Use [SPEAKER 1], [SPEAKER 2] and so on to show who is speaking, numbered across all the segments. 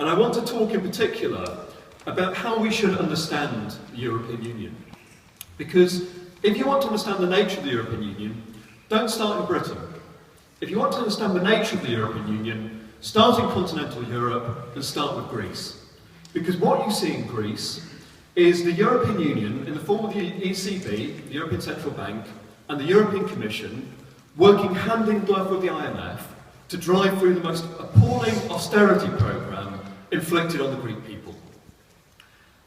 [SPEAKER 1] And I want to talk in particular about how we should understand the European Union. Because if you want to understand the nature of the European Union, don't start in Britain. If you want to understand the nature of the European Union, start in continental Europe and start with Greece. Because what you see in Greece is the European Union, in the form of the ECB, the European Central Bank, and the European Commission, working hand in glove with the IMF to drive through the most appalling austerity programme inflicted on the Greek people.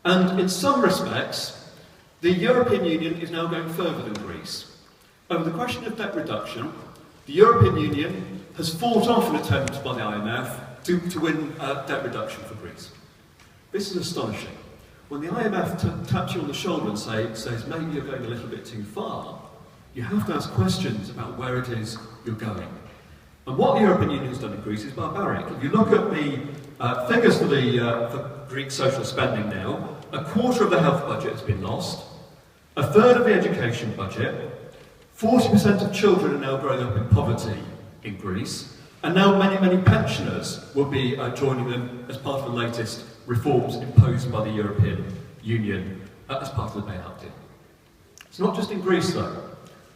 [SPEAKER 1] And in some respects, the European Union is now going further than Greece. Over the question of debt reduction, the European Union has fought off an attempt by the IMF to win debt reduction for Greece. This is astonishing. When the IMF taps you on the shoulder and says, maybe you're going a little bit too far, you have to ask questions about where it is you're going. And what the European Union has done in Greece is barbaric. If you look at the figures for Greek social spending now, a quarter of the health budget has been lost, a third of the education budget, 40% of children are now growing up in poverty in Greece, and now many, many pensioners will be joining them as part of the latest reforms imposed by the European Union as part of the bailout deal. It's not just in Greece though.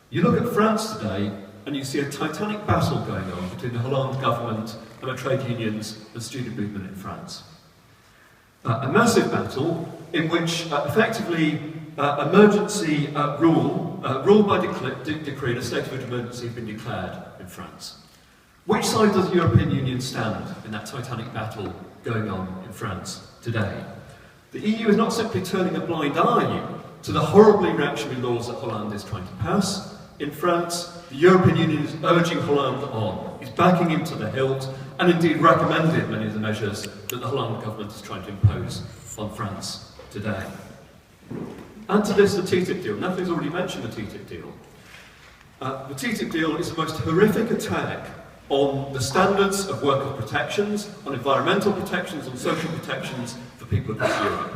[SPEAKER 1] You look at France today and you see a titanic battle going on between the Hollande government and the trade unions and student movement in France. A massive battle in which effectively emergency rule by decree and a state of emergency have been declared in France. Which side does the European Union stand in that titanic battle going on in France today? The EU is not simply turning a blind eye to the horribly reactionary laws that Hollande is trying to pass. In France, the European Union is urging Hollande on, is backing him to the hilt, and indeed recommended many of the measures that the Hollande government is trying to impose on France today. Add to this the TTIP deal. Natalie's already mentioned the TTIP deal. The TTIP deal is the most horrific attack on the standards of worker protections, on environmental protections, on social protections for people across Europe.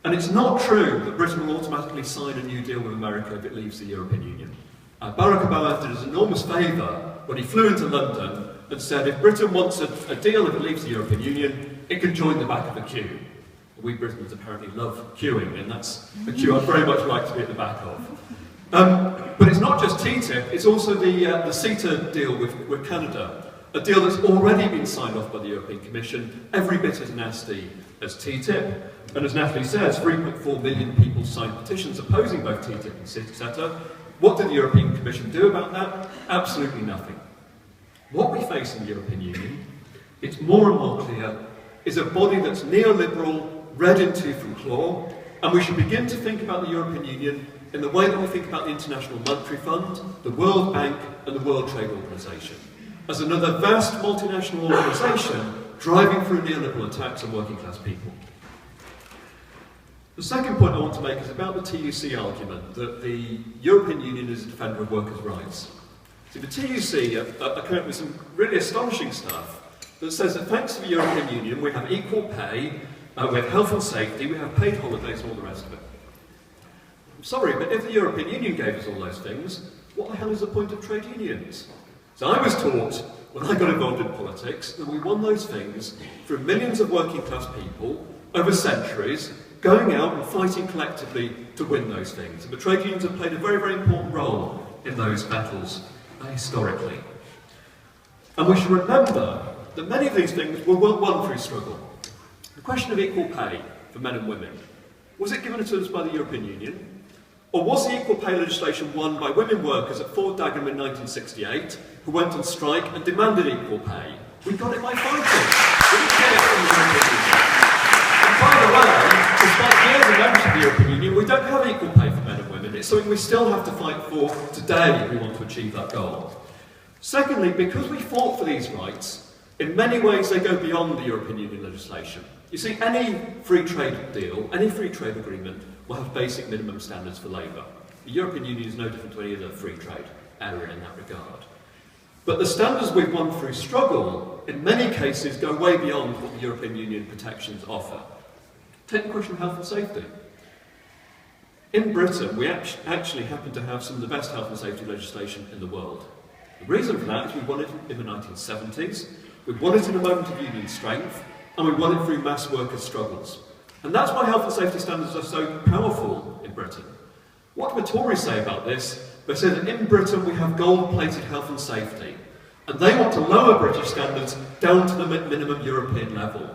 [SPEAKER 1] And it's not true that Britain will automatically sign a new deal with America if it leaves the European Union. Barack Obama did us an enormous favour when he flew into London and said if Britain wants a deal if it leaves the European Union, it can join the back of the queue. We Britons apparently love queuing, and that's a queue I'd very much like to be at the back of. But it's not just TTIP, it's also the CETA deal with Canada, a deal that's already been signed off by the European Commission, every bit as nasty as TTIP. And as Natalie says, 3.4 million people signed petitions opposing both TTIP and CETA. What did the European Commission do about that? Absolutely nothing. What we face in the European Union, it's more and more clear, is a body that's neoliberal, red in tooth and claw, and we should begin to think about the European Union in the way that we think about the International Monetary Fund, the World Bank, and the World Trade Organization, as another vast multinational organisation driving through neoliberal attacks on working class people. The second point I want to make is about the TUC argument that the European Union is a defender of workers' rights. See, the TUC are coming up with some really astonishing stuff that says that thanks to the European Union we have equal pay, we have health and safety, we have paid holidays and all the rest of it. I'm sorry, but if the European Union gave us all those things, what the hell is the point of trade unions? So I was taught, when I got involved in politics, that we won those things through millions of working class people over centuries, going out and fighting collectively to win those things. And the trade unions have played a very, very important role in those battles historically. And we should remember that many of these things were won through struggle. The question of equal pay for men and women, was it given to us by the European Union? Or was the equal pay legislation won by women workers at Fort Dagenham in 1968, who went on strike and demanded equal pay? We got it by fighting. We didn't get it from the European Union. And by the way, despite years of membership of the European Union, we don't have equal pay for men and women. It's something we still have to fight for today if we want to achieve that goal. Secondly, because we fought for these rights, in many ways they go beyond the European Union legislation. You see, any free trade deal, any free trade agreement will have basic minimum standards for labour. The European Union is no different to any other free trade area in that regard. But the standards we've won through struggle, in many cases, go way beyond what the European Union protections offer. Take the question of health and safety. In Britain, we actually happen to have some of the best health and safety legislation in the world. The reason for that is we won it in the 1970s. We won it in a moment of union strength. and we won it through mass workers' struggles. And that's why health and safety standards are so powerful in Britain. What do the Tories say about this? They say that in Britain we have gold-plated health and safety, and they want to lower British standards down to the minimum European level.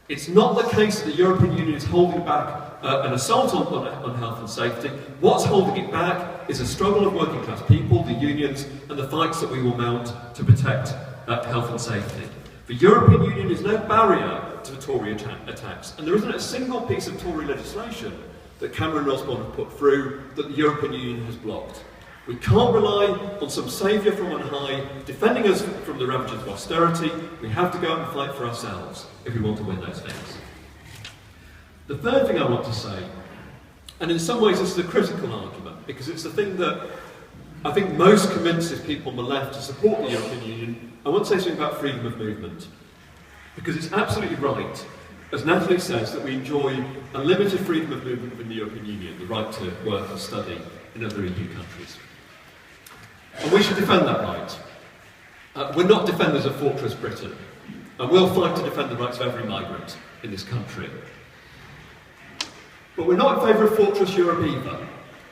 [SPEAKER 1] It's not the case that the European Union is holding back an assault on health and safety. What's holding it back is a struggle of working class people, the unions, and the fights that we will mount to protect health and safety. The European Union is no barrier to the Tory attacks, and there isn't a single piece of Tory legislation that Cameron and Osborne have put through that the European Union has blocked. We can't rely on some saviour from on high defending us from the ravages of austerity. We have to go out and fight for ourselves if we want to win those things. The third thing I want to say, and in some ways this is a critical argument, because it's the thing that I think most convinces people on the left to support the European Union. I want to say something about freedom of movement, because it's absolutely right, as Natalie says, that we enjoy unlimited freedom of movement within the European Union, the right to work and study in other EU countries. And we should defend that right. We're not defenders of Fortress Britain, and we'll fight to defend the rights of every migrant in this country. But we're not in favour of Fortress Europe either.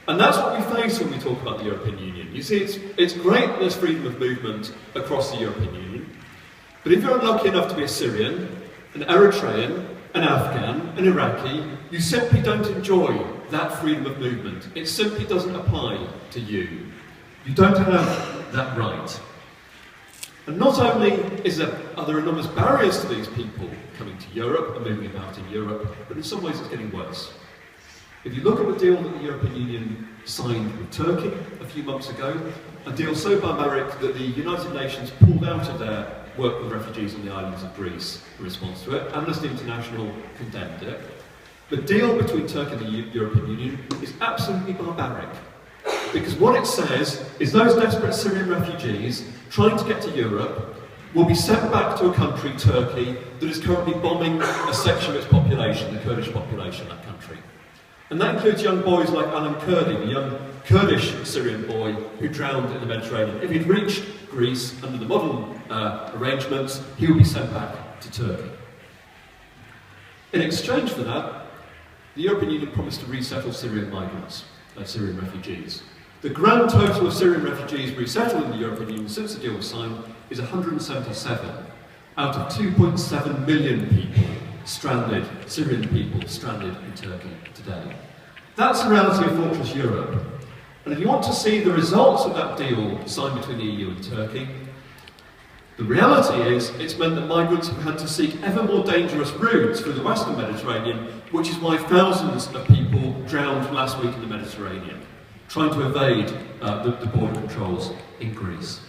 [SPEAKER 1] And that's what we face when we talk about the European Union. You see, it's great that there's freedom of movement across the European Union, but if you're unlucky enough to be a Syrian, an Eritrean, an Afghan, an Iraqi, you simply don't enjoy that freedom of movement. It simply doesn't apply to you. You don't have that right. And not only are there enormous barriers to these people coming to Europe and moving about in Europe, but in some ways it's getting worse. If you look at the deal that the European Union signed with Turkey a few months ago, a deal so barbaric that the United Nations pulled out of their work with refugees on the islands of Greece in response to it. Amnesty International condemned it. The deal between Turkey and the European Union is absolutely barbaric. Because what it says is those desperate Syrian refugees trying to get to Europe will be sent back to a country, Turkey, that is currently bombing a section of its population, the Kurdish population of that country. And that includes young boys like Alan Kurdi, the young Kurdish Syrian boy who drowned in the Mediterranean. If he'd reached Greece under the modern arrangements, he would be sent back to Turkey. In exchange for that, the European Union promised to resettle Syrian migrants, Syrian refugees. The grand total of Syrian refugees resettled in the European Union since the deal was signed is 177 out of 2.7 million people stranded, Syrian people stranded in Turkey today. That's the reality of Fortress Europe. And if you want to see the results of that deal signed between the EU and Turkey, the reality is it's meant that migrants have had to seek ever more dangerous routes through the Western Mediterranean, which is why thousands of people drowned last week in the Mediterranean, trying to evade the border controls in Greece.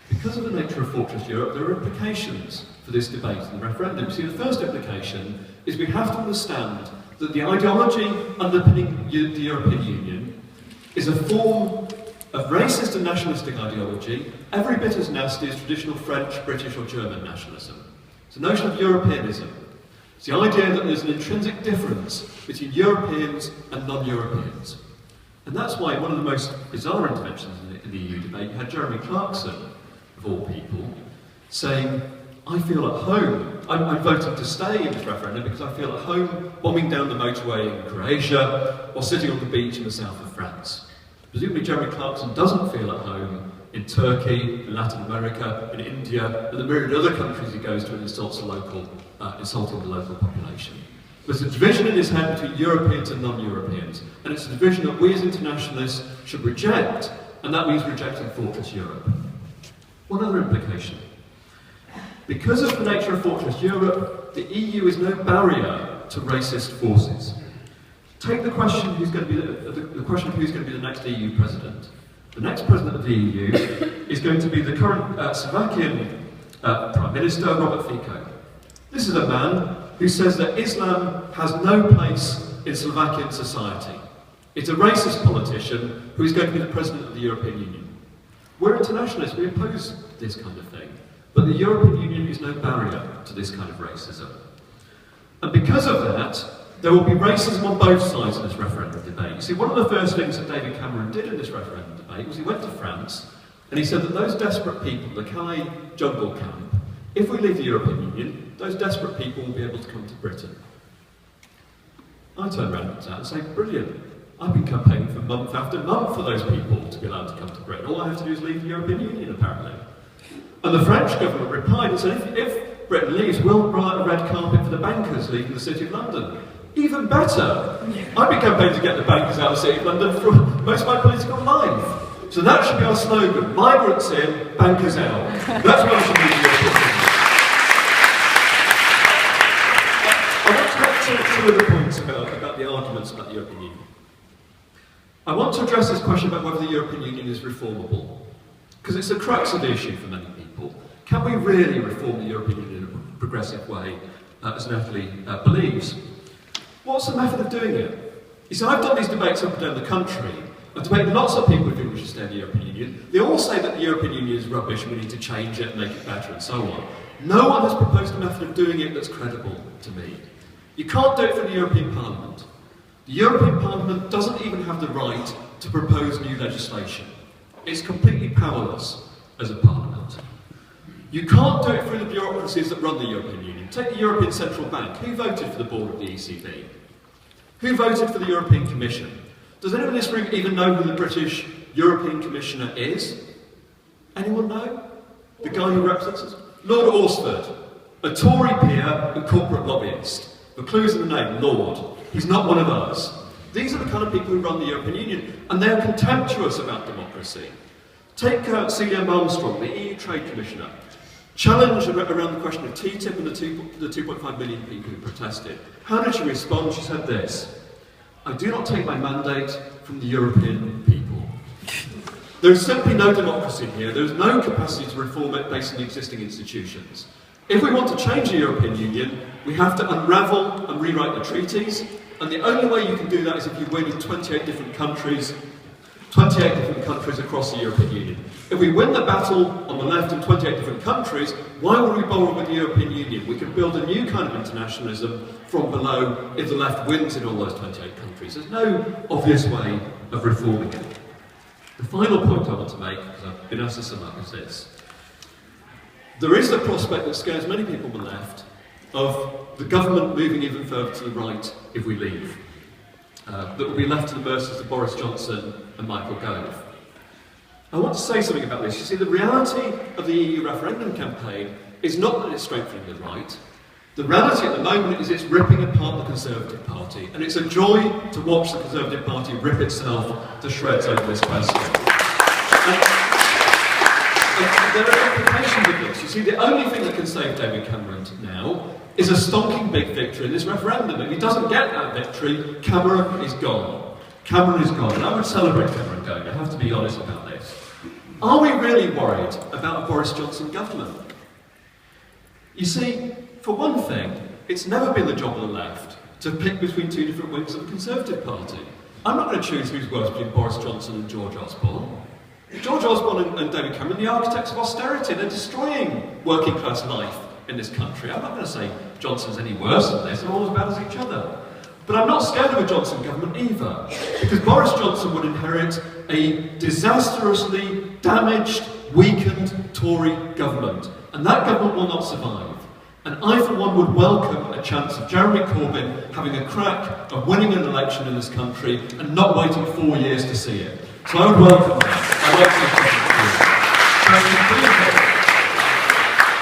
[SPEAKER 1] Because of the nature of Fortress Europe, there are implications for this debate and the referendum. See, the first implication is we have to understand that the ideology underpinning the European Union is a form of racist and nationalistic ideology, every bit as nasty as traditional French, British or German nationalism. It's a notion of Europeanism. It's the idea that there's an intrinsic difference between Europeans and non-Europeans. And that's why one of the most bizarre interventions in the EU debate, you had Jeremy Clarkson, of all people, saying, I feel at home. I'm voting to stay in this referendum because I feel at home bombing down the motorway in Croatia or sitting on the beach in the south of France. Presumably Jeremy Clarkson doesn't feel at home in Turkey, in Latin America, in India, and the myriad other countries he goes to and insulting the local population. There's a division in his head between Europeans and non-Europeans, and it's a division that we as internationalists should reject, and that means rejecting Fortress Europe. One other implication. Because of the nature of Fortress Europe, the EU is no barrier to racist forces. Take the question who's going to be the question of who's going to be the next EU president. The next president of the EU is going to be the current Slovakian Prime Minister, Robert Fico. This is a man who says that Islam has no place in Slovakian society. It's a racist politician who is going to be the president of the European Union. We're internationalists, we oppose this kind of thing. But the European Union is no barrier to this kind of racism. And because of that, there will be racism on both sides of this referendum debate. You see, one of the first things that David Cameron did in this referendum debate was he went to France and he said that those desperate people, the Calais jungle camp, if we leave the European Union, those desperate people will be able to come to Britain. I turn around to that and say, brilliant. I've been campaigning for month after month for those people to be allowed to come to Britain. All I have to do is leave the European Union, apparently. And the French government replied and said, if Britain leaves, we'll write a red carpet for the bankers leaving the City of London. Even better. I've been campaigning to get the bankers out of the City of London for most of my political life. So that should be our slogan. Migrants in, bankers out. That's what we should be doing. I want to make two other points about the arguments about the European Union. I want to address this question about whether the European Union is reformable. Because it's the crux of the issue for many people. Can we really reform the European Union in a progressive way, as Natalie believes? What's the method of doing it? You see, I've done these debates up and down the country. I've debated lots of people who think we should stay in the European Union. They all say that the European Union is rubbish, we need to change it and make it better and so on. No one has proposed a method of doing it that's credible to me. You can't do it for the European Parliament. The European Parliament doesn't even have the right to propose new legislation. It's completely powerless as a parliament. You can't do it through the bureaucracies that run the European Union. Take the European Central Bank. Who voted for the board of the ECB? Who voted for the European Commission? Does anyone in this room even know who the British European Commissioner is? Anyone know? The guy who represents us? Lord Orsford, a Tory peer and corporate lobbyist. The clue's in the name, Lord. He's not one of us. These are the kind of people who run the European Union, and they're contemptuous about democracy. Take Celia Malmstrom, the EU Trade Commissioner. Challenge around the question of TTIP and the 2.5 million people who protested. How did she respond? She said this: I do not take my mandate from the European people. There is simply no democracy here. There is no capacity to reform it based on the existing institutions. If we want to change the European Union, we have to unravel and rewrite the treaties, and the only way you can do that is if you win in 28 different countries across the European Union. If we win the battle on the left in 28 different countries, why would we bother with the European Union? We can build a new kind of internationalism from below if the left wins in all those 28 countries. There's no obvious way of reforming it. The final point I want to make, because I've been asked to sum up, is this. There is the prospect that scares many people on the left of the government moving even further to the right if we leave. That will be left to the mercies of Boris Johnson and Michael Gove. I want to say something about this. You see, the reality of the EU referendum campaign is not that it's strengthening the right. The reality at the moment is it's ripping apart the Conservative Party, and it's a joy to watch the Conservative Party rip itself to shreds over this question. And there are implications of this. You see, the only thing that can save David Cameron now is a stonking big victory in this referendum. If he doesn't get that victory, Cameron is gone. Cameron is gone. And I would celebrate Cameron going. I have to be honest about this. Are we really worried about a Boris Johnson government? You see, for one thing, it's never been the job of the left to pick between two different wings of the Conservative Party. I'm not going to choose who's worse between Boris Johnson and George Osborne. George Osborne and David Cameron, the architects of austerity, they're destroying working class life in this country. I'm not going to say Johnson's any worse than this, they're all as bad as each other. But I'm not scared of a Johnson government either, because Boris Johnson would inherit a disastrously damaged, weakened Tory government, and that government will not survive. And I, for one, would welcome a chance of Jeremy Corbyn having a crack of winning an election in this country and not waiting 4 years to see it. So I would welcome that.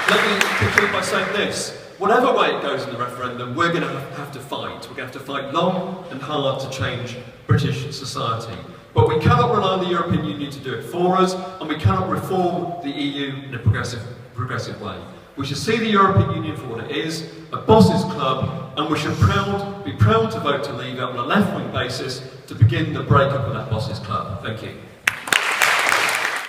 [SPEAKER 1] Let me conclude by saying this. Whatever way it goes in the referendum, we're going to have to fight. We're going to have to fight long and hard to change British society. But we cannot rely on the European Union to do it for us, and we cannot reform the EU in a progressive way. We should see the European Union for what it is, a boss's club, and we should be proud to vote to leave it on a left-wing basis to begin the breakup of that boss's club. Thank you.